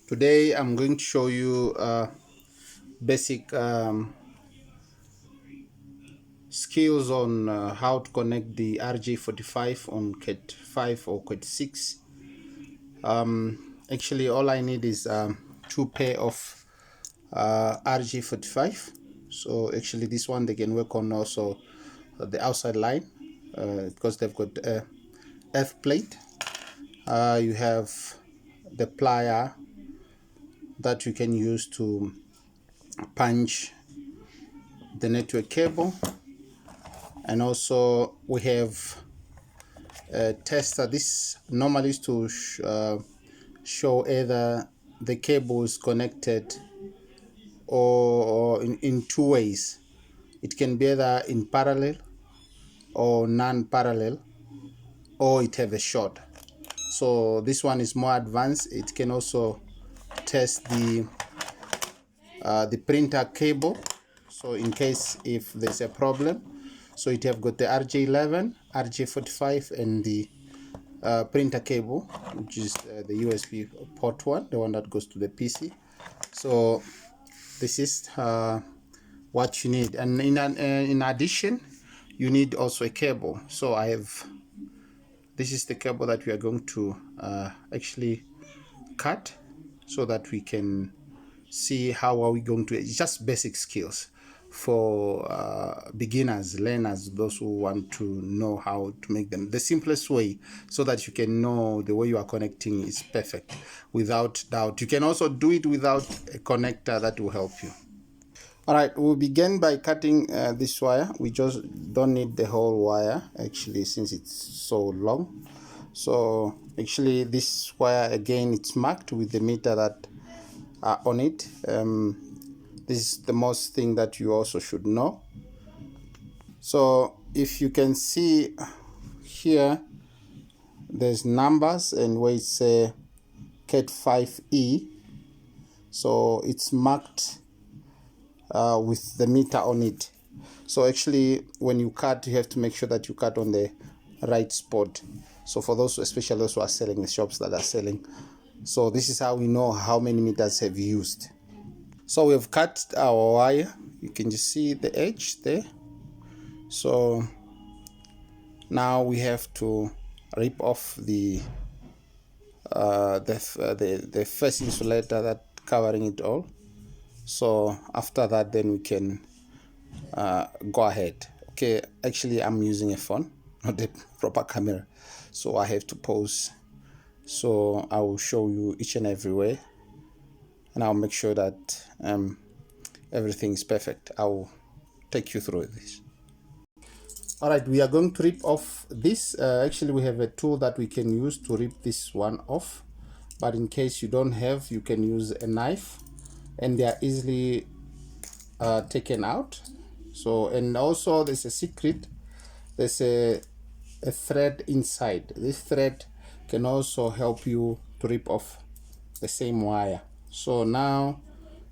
Today I'm going to show you basic skills on how to connect the Rj45 on cat5 or cat6. Actually all I need is two pair of Rj45. So actually this one they can work on also the outside line because they've got a F plate. You have the plier that you can use to punch the network cable, and also we have a tester. This normally is to show either the cable is connected or in two ways. It can be either in parallel or non-parallel, or it have a short. So this one is more advanced. It can also test the printer cable, so in case if there's a problem. So it have got the Rj11, Rj45, and the printer cable, which is the USB port one, the one that goes to the PC. So this is what you need, and in addition you need also a cable. So I have, this is the cable that we are going to actually cut so that we can see how are we going to, it's just basic skills for beginners, learners, those who want to know how to make them the simplest way, so that you can know the way you are connecting is perfect without doubt. You can also do it without a connector, that will help you. All right, we'll begin by cutting this wire. We just don't need the whole wire actually, since it's so long. So actually this wire, again, it's marked with the meter that on it. This is the most thing that you also should know. So if you can see here, there's numbers and where it's cat5E, so it's marked with the meter on it. So actually when you cut, you have to make sure that you cut on the right spot. So for those, especially those who are selling, the shops that are selling, so this is how we know how many meters have you used. So we've cut our wire. You can just see the edge there. So now we have to rip off the first insulator that covering it all. So after that, then we can go ahead. Okay, actually I'm using a phone, not the proper camera, so I have to pause. So I will show you each and every way, and I'll make sure that everything is perfect. I will take you through this. All right, we are going to rip off this. Actually, we have a tool that we can use to rip this one off, but in case you don't have, you can use a knife, and they are easily taken out. So, and also there's a secret. There's a thread inside. This thread can also help you to rip off the same wire. So now,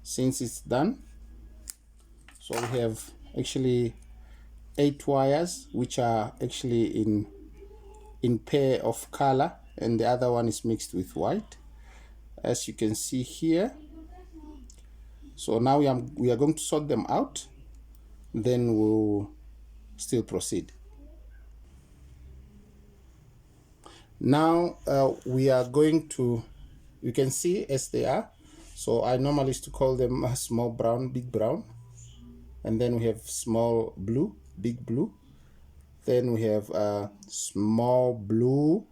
since it's done, so we have actually 8 wires, which are actually in pair of color, and the other one is mixed with white, as you can see here. So now we are going to sort them out, then we'll still proceed. Now we are going to, you can see as they are. So I normally used to call them small brown, big brown, and then we have small blue, big blue, then we have small blue,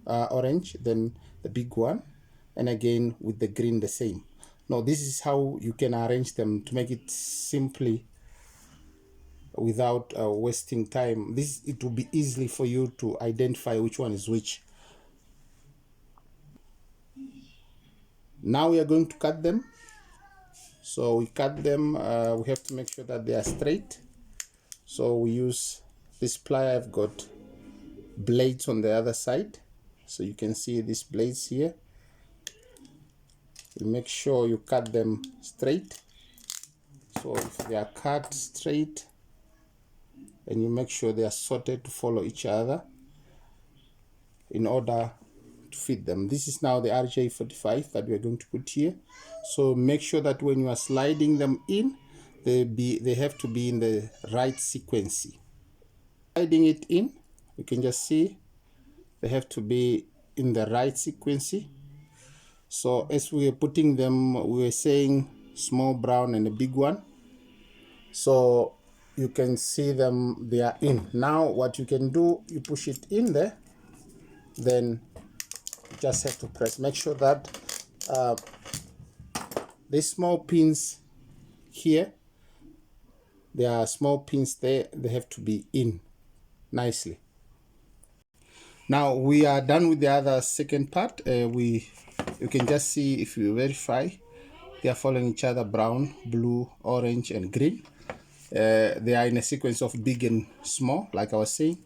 orange, then the big one, and again with the green the same. Now this is how you can arrange them to make it simply without wasting time. It will be easily for you to identify which one is which. Now we are going to cut them. So we cut them, we have to make sure that they are straight. So we use this plier. I've got blades on the other side, so you can see these blades here. You make sure you cut them straight. So if they are cut straight, and you make sure they are sorted to follow each other in order to fit them. This is now the Rj45 that we're going to put here. So make sure that when you are sliding them in, they have to be in the right sequence. Sliding it in, you can just see they have to be in the right sequence. So as we are putting them, we were saying small brown and a big one. So you can see them, they are in. Now what you can do, you push it in there, then you just have to press. Make sure that these small pins here, there are small pins there, they have to be in nicely. Now we are done with the other second part. You can just see, if you verify, they are following each other: brown, blue, orange, and green. They are in a sequence of big and small, like I was saying.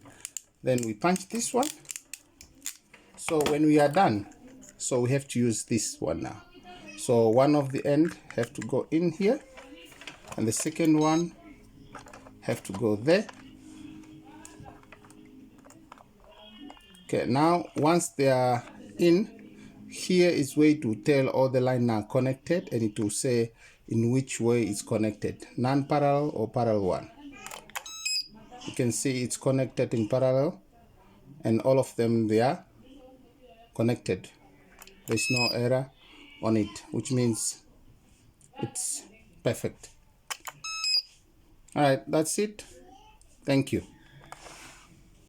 Then we punch this one. So when we are done, so we have to use this one now. So one of the end have to go in here, and the second one have to go there. Okay, now once they are in, here is where to tell all the lines are connected, and it will say in which way it's connected, non-parallel or parallel one. You can see it's connected in parallel, and all of them, they are connected. There's no error on it, which means it's perfect. All right, that's it. Thank you.